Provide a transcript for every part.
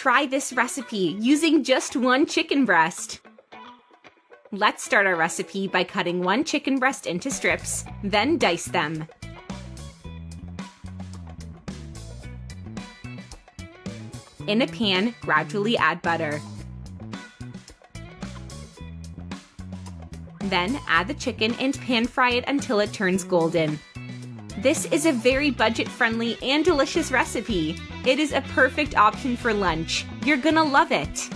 try this recipe using just one chicken breast. Let's start our recipe by cutting one chicken breast into strips, then dice them. In a pan, gradually add butter. Then add the chicken and pan fry it until it turns golden. This is a very budget-friendly and delicious recipe. It is a perfect option for lunch. You're gonna love it.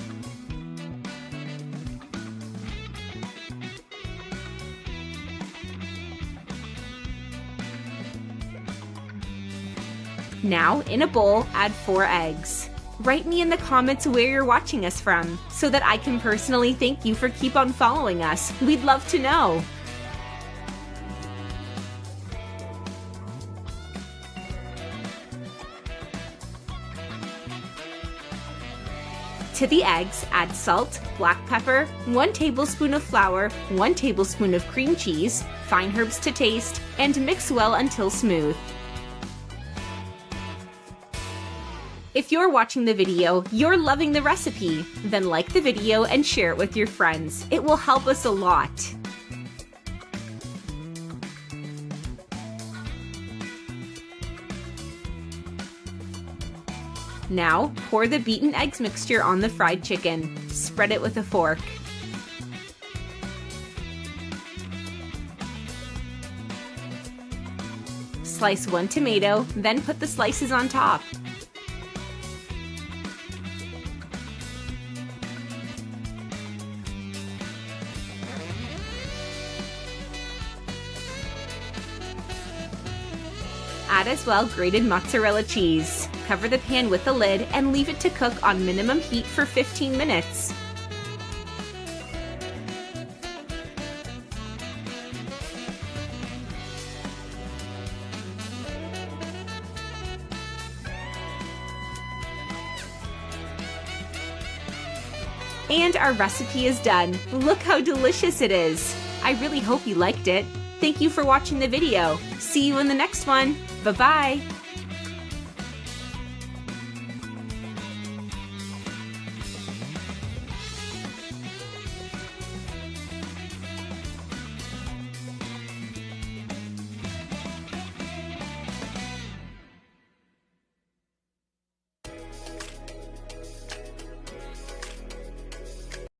Now, in a bowl, add 4 eggs. Write me in the comments where you're watching us from, so that I can personally thank you for keep on following us. We'd love to know. To the eggs, add salt, black pepper, 1 tablespoon of flour, 1 tablespoon of cream cheese, fine herbs to taste, and mix well until smooth. If you're watching the video, you're loving the recipe, then like the video and share it with your friends. It will help us a lot. Now, pour the beaten eggs mixture on the fried chicken. Spread it with a fork. Slice 1 tomato, then put the slices on top. Add as well grated mozzarella cheese. Cover the pan with a lid and leave it to cook on minimum heat for 15 minutes. And our recipe is done. Look how delicious it is. I really hope you liked it. Thank you for watching the video. See you in the next one. Bye-bye.